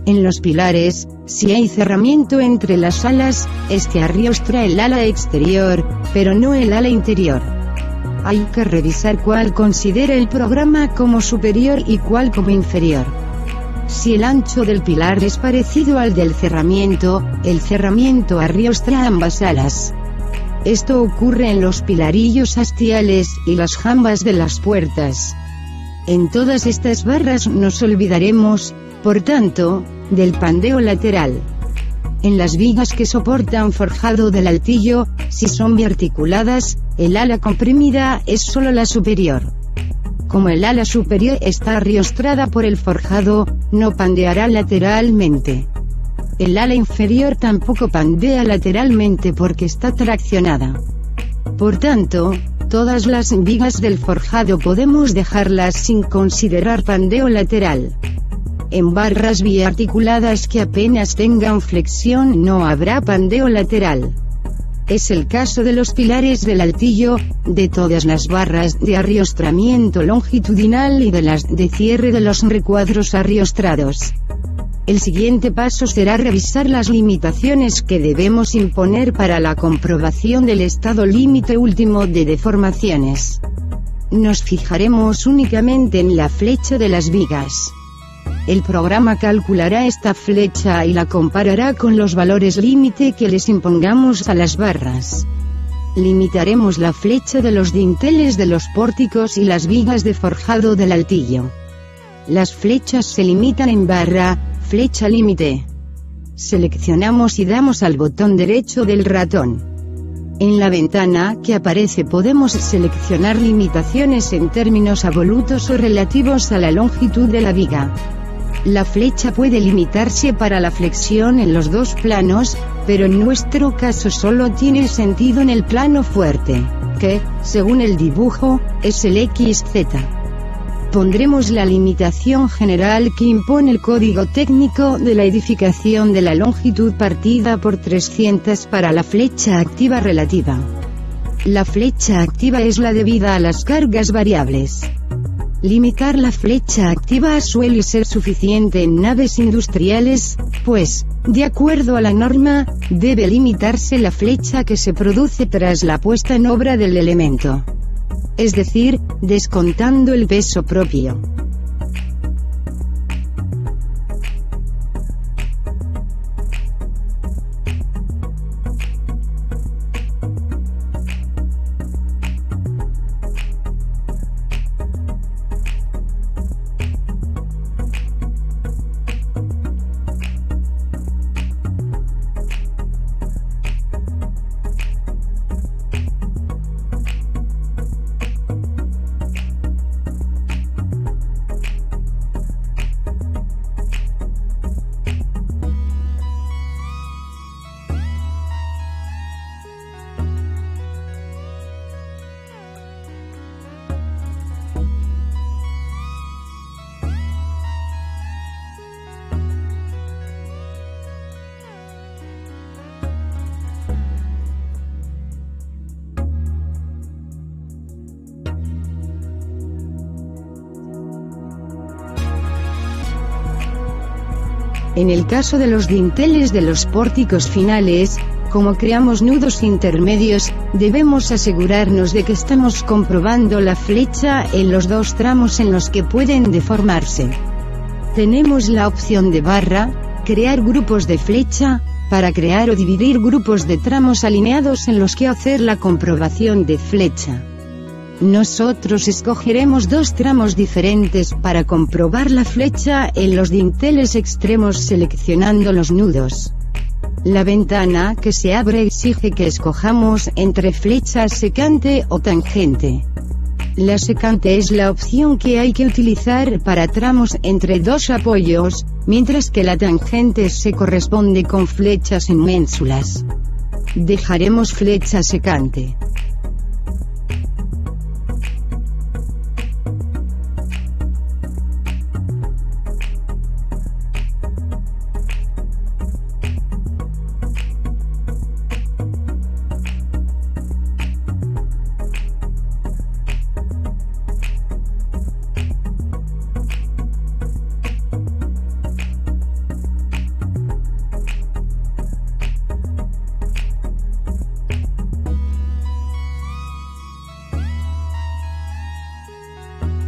En los pilares, si hay cerramiento entre las alas, este arriostra el ala exterior, pero no el ala interior. Hay que revisar cuál considera el programa como superior y cuál como inferior. Si el ancho del pilar es parecido al del cerramiento, el cerramiento arriostra ambas alas. Esto ocurre en los pilarillos hastiales y las jambas de las puertas. En todas estas barras nos olvidaremos, por tanto, del pandeo lateral. En las vigas que soportan forjado del altillo, si son biarticuladas, el ala comprimida es solo la superior. Como el ala superior está arriostrada por el forjado, no pandeará lateralmente. El ala inferior tampoco pandea lateralmente porque está traccionada. Por tanto, todas las vigas del forjado podemos dejarlas sin considerar pandeo lateral. En barras biarticuladas que apenas tengan flexión no habrá pandeo lateral. Es el caso de los pilares del altillo, de todas las barras de arriostramiento longitudinal y de las de cierre de los recuadros arriostrados. El siguiente paso será revisar las limitaciones que debemos imponer para la comprobación del estado límite último de deformaciones. Nos fijaremos únicamente en la flecha de las vigas. El programa calculará esta flecha y la comparará con los valores límite que les impongamos a las barras. Limitaremos la flecha de los dinteles de los pórticos y las vigas de forjado del altillo. Las flechas se limitan en barra, flecha límite. Seleccionamos y damos al botón derecho del ratón. En la ventana que aparece podemos seleccionar limitaciones en términos absolutos o relativos a la longitud de la viga. La flecha puede limitarse para la flexión en los dos planos, pero en nuestro caso solo tiene sentido en el plano fuerte, que, según el dibujo, es el XZ. Pondremos la limitación general que impone el código técnico de la edificación de la longitud partida por 300 para la flecha activa relativa. La flecha activa es la debida a las cargas variables. Limitar la flecha activa suele ser suficiente en naves industriales, pues, de acuerdo a la norma, debe limitarse la flecha que se produce tras la puesta en obra del elemento. Es decir, descontando el peso propio. En el caso de los dinteles de los pórticos finales, como creamos nudos intermedios, debemos asegurarnos de que estamos comprobando la flecha en los dos tramos en los que pueden deformarse. Tenemos la opción de barra, crear grupos de flecha, para crear o dividir grupos de tramos alineados en los que hacer la comprobación de flecha. Nosotros escogeremos dos tramos diferentes para comprobar la flecha en los dinteles extremos seleccionando los nudos. La ventana que se abre exige que escojamos entre flecha secante o tangente. La secante es la opción que hay que utilizar para tramos entre dos apoyos, mientras que la tangente se corresponde con flechas en ménsulas. Dejaremos flecha secante.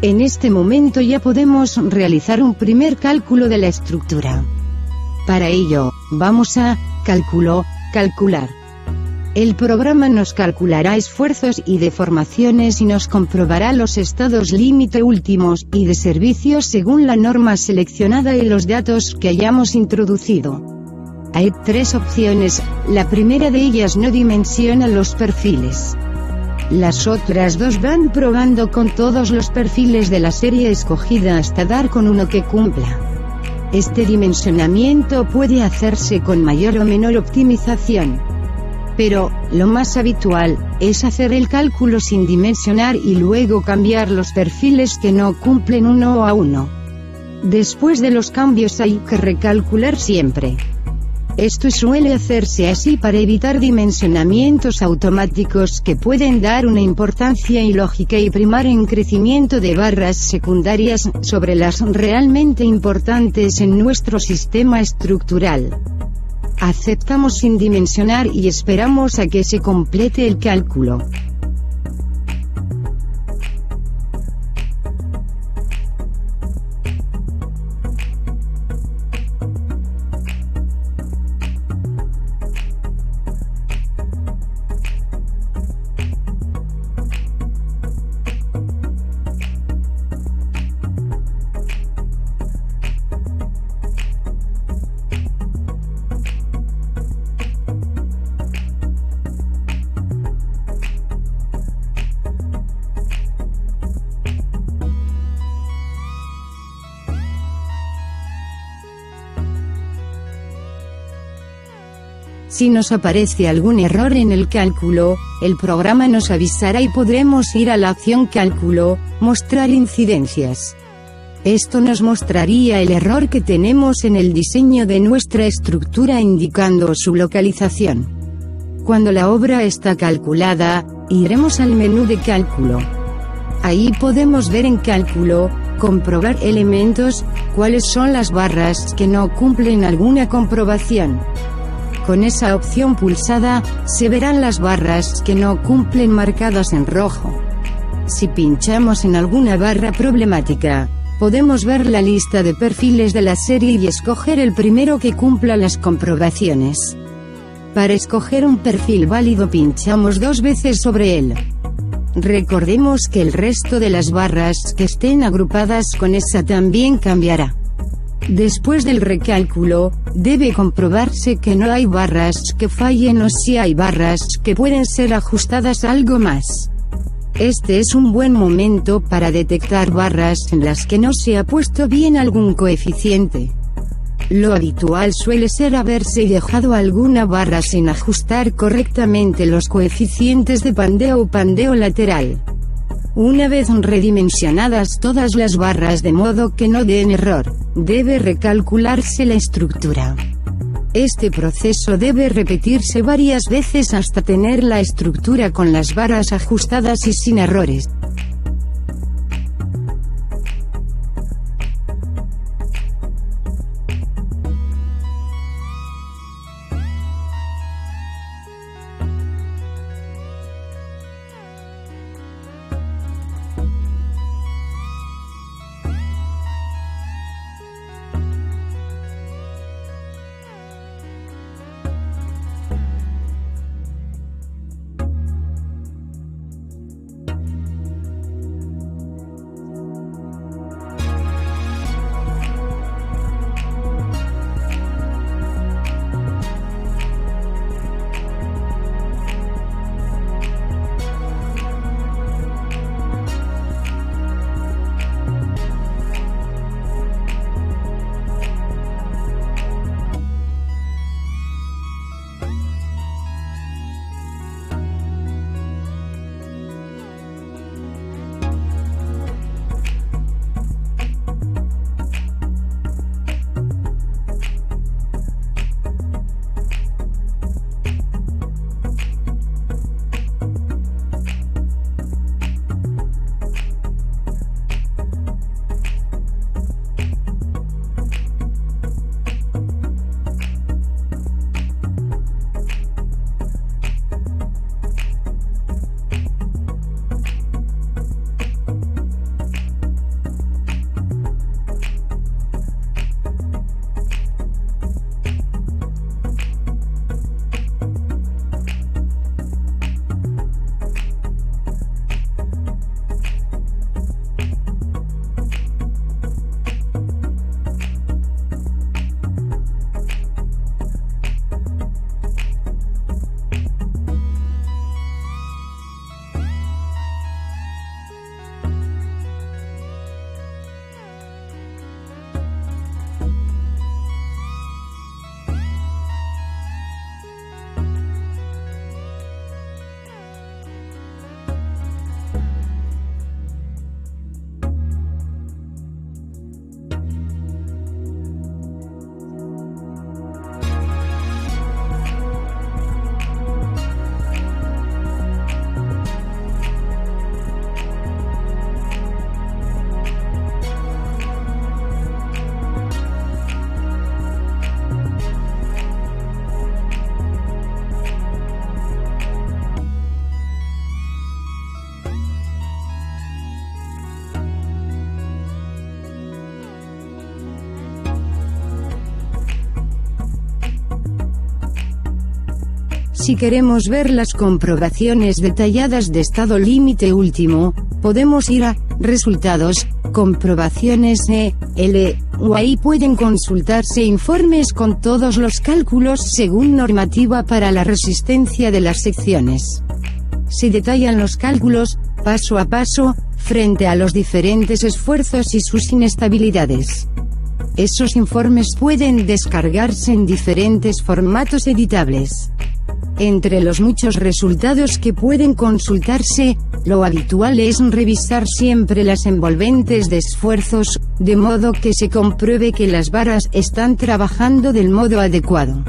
En este momento ya podemos realizar un primer cálculo de la estructura. Para ello, vamos a calcular. El programa nos calculará esfuerzos y deformaciones y nos comprobará los estados límite últimos y de servicio según la norma seleccionada y los datos que hayamos introducido. Hay 3 opciones, la primera de ellas no dimensiona los perfiles. Las otras 2 van probando con todos los perfiles de la serie escogida hasta dar con uno que cumpla. Este dimensionamiento puede hacerse con mayor o menor optimización. Pero, lo más habitual, es hacer el cálculo sin dimensionar y luego cambiar los perfiles que no cumplen uno a uno. Después de los cambios hay que recalcular siempre. Esto suele hacerse así para evitar dimensionamientos automáticos que pueden dar una importancia ilógica y primar en crecimiento de barras secundarias sobre las realmente importantes en nuestro sistema estructural. Aceptamos sin dimensionar y esperamos a que se complete el cálculo. Si nos aparece algún error en el cálculo, el programa nos avisará y podremos ir a la opción Cálculo, Mostrar incidencias. Esto nos mostraría el error que tenemos en el diseño de nuestra estructura indicando su localización. Cuando la obra está calculada, iremos al menú de cálculo. Ahí podemos ver en Cálculo, Comprobar elementos, cuáles son las barras que no cumplen alguna comprobación. Con esa opción pulsada, se verán las barras que no cumplen marcadas en rojo. Si pinchamos en alguna barra problemática, podemos ver la lista de perfiles de la serie y escoger el primero que cumpla las comprobaciones. Para escoger un perfil válido pinchamos 2 veces sobre él. Recordemos que el resto de las barras que estén agrupadas con esa también cambiará. Después del recálculo, debe comprobarse que no hay barras que fallen o si hay barras que pueden ser ajustadas algo más. Este es un buen momento para detectar barras en las que no se ha puesto bien algún coeficiente. Lo habitual suele ser haberse dejado alguna barra sin ajustar correctamente los coeficientes de pandeo o pandeo lateral. Una vez redimensionadas todas las barras de modo que no den error, debe recalcularse la estructura. Este proceso debe repetirse varias veces hasta tener la estructura con las barras ajustadas y sin errores. Si queremos ver las comprobaciones detalladas de estado límite último, podemos ir a Resultados, Comprobaciones o ahí pueden consultarse informes con todos los cálculos según normativa para la resistencia de las secciones. Se detallan los cálculos, paso a paso, frente a los diferentes esfuerzos y sus inestabilidades. Esos informes pueden descargarse en diferentes formatos editables. Entre los muchos resultados que pueden consultarse, lo habitual es revisar siempre las envolventes de esfuerzos, de modo que se compruebe que las barras están trabajando del modo adecuado.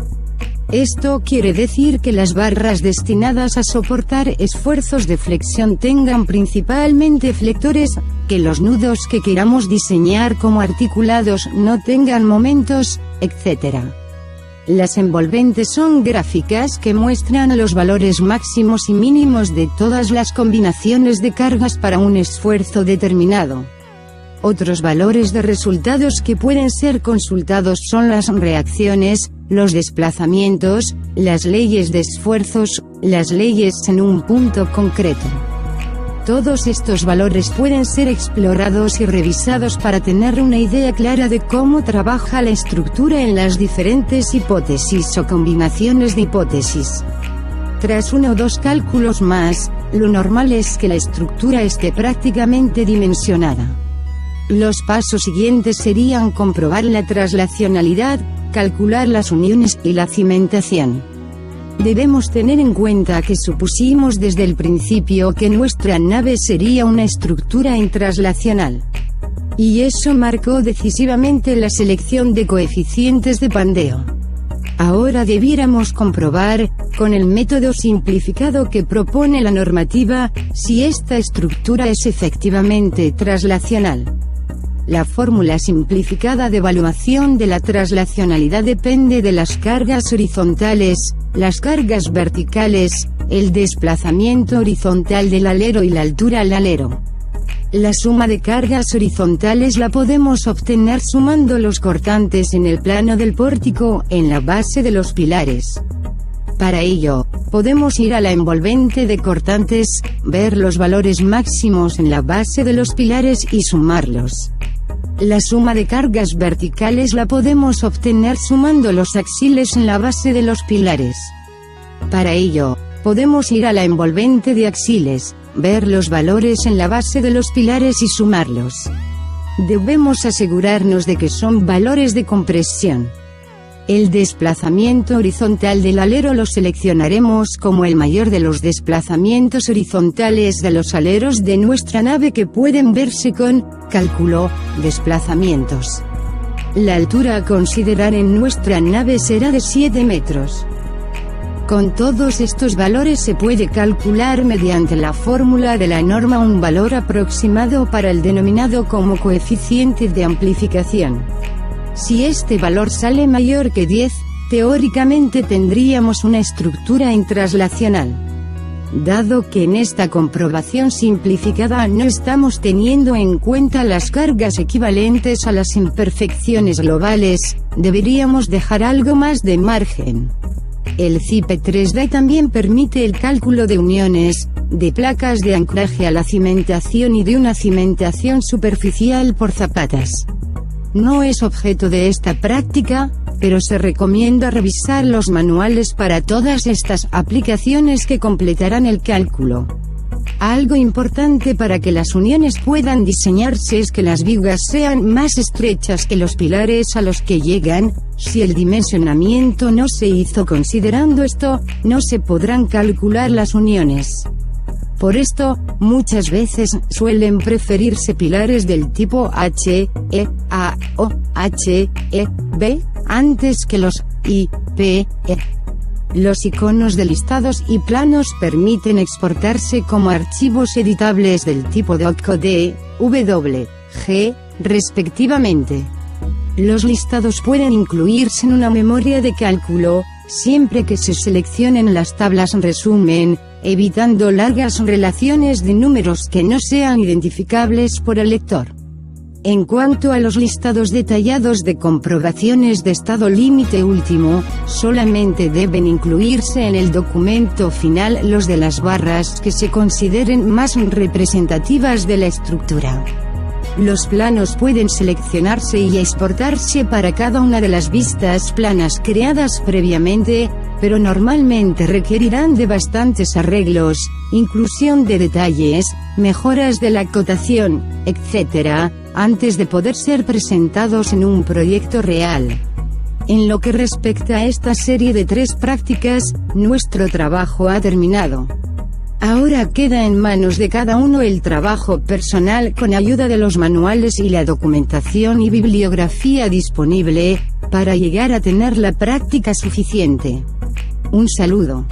Esto quiere decir que las barras destinadas a soportar esfuerzos de flexión tengan principalmente flectores, que los nudos que queramos diseñar como articulados no tengan momentos, etc. Las envolventes son gráficas que muestran los valores máximos y mínimos de todas las combinaciones de cargas para un esfuerzo determinado. Otros valores de resultados que pueden ser consultados son las reacciones, los desplazamientos, las leyes de esfuerzos, las leyes en un punto concreto. Todos estos valores pueden ser explorados y revisados para tener una idea clara de cómo trabaja la estructura en las diferentes hipótesis o combinaciones de hipótesis. Tras uno o dos cálculos más, lo normal es que la estructura esté prácticamente dimensionada. Los pasos siguientes serían comprobar la traslacionalidad, calcular las uniones y la cimentación. Debemos tener en cuenta que supusimos desde el principio que nuestra nave sería una estructura intraslacional. Y eso marcó decisivamente la selección de coeficientes de pandeo. Ahora debiéramos comprobar, con el método simplificado que propone la normativa, si esta estructura es efectivamente traslacional. La fórmula simplificada de evaluación de la traslacionalidad depende de las cargas horizontales, las cargas verticales, el desplazamiento horizontal del alero y la altura al alero. La suma de cargas horizontales la podemos obtener sumando los cortantes en el plano del pórtico, en la base de los pilares. Para ello, podemos ir a la envolvente de cortantes, ver los valores máximos en la base de los pilares y sumarlos. La suma de cargas verticales la podemos obtener sumando los axiles en la base de los pilares. Para ello, podemos ir a la envolvente de axiles, ver los valores en la base de los pilares y sumarlos. Debemos asegurarnos de que son valores de compresión. El desplazamiento horizontal del alero lo seleccionaremos como el mayor de los desplazamientos horizontales de los aleros de nuestra nave que pueden verse con cálculo, desplazamientos. La altura a considerar en nuestra nave será de 7 metros. Con todos estos valores se puede calcular mediante la fórmula de la norma un valor aproximado para el denominado como coeficiente de amplificación. Si este valor sale mayor que 10, teóricamente tendríamos una estructura intraslacional. Dado que en esta comprobación simplificada no estamos teniendo en cuenta las cargas equivalentes a las imperfecciones globales, deberíamos dejar algo más de margen. El CIP 3D también permite el cálculo de uniones, de placas de anclaje a la cimentación y de una cimentación superficial por zapatas. No es objeto de esta práctica, pero se recomienda revisar los manuales para todas estas aplicaciones que completarán el cálculo. Algo importante para que las uniones puedan diseñarse es que las vigas sean más estrechas que los pilares a los que llegan. Si el dimensionamiento no se hizo considerando esto, no se podrán calcular las uniones. Por esto, muchas veces suelen preferirse pilares del tipo H, E, A, O, H, E, B, antes que los I, P, E. Los iconos de listados y planos permiten exportarse como archivos editables del tipo doc o D, W, G, respectivamente. Los listados pueden incluirse en una memoria de cálculo, siempre que se seleccionen las tablas resumen, evitando largas relaciones de números que no sean identificables por el lector. En cuanto a los listados detallados de comprobaciones de estado límite último, solamente deben incluirse en el documento final los de las barras que se consideren más representativas de la estructura. Los planos pueden seleccionarse y exportarse para cada una de las vistas planas creadas previamente, pero normalmente requerirán de bastantes arreglos, inclusión de detalles, mejoras de la acotación, etc., antes de poder ser presentados en un proyecto real. En lo que respecta a esta serie de 3 prácticas, nuestro trabajo ha terminado. Ahora queda en manos de cada uno el trabajo personal con ayuda de los manuales y la documentación y bibliografía disponible, para llegar a tener la práctica suficiente. Un saludo.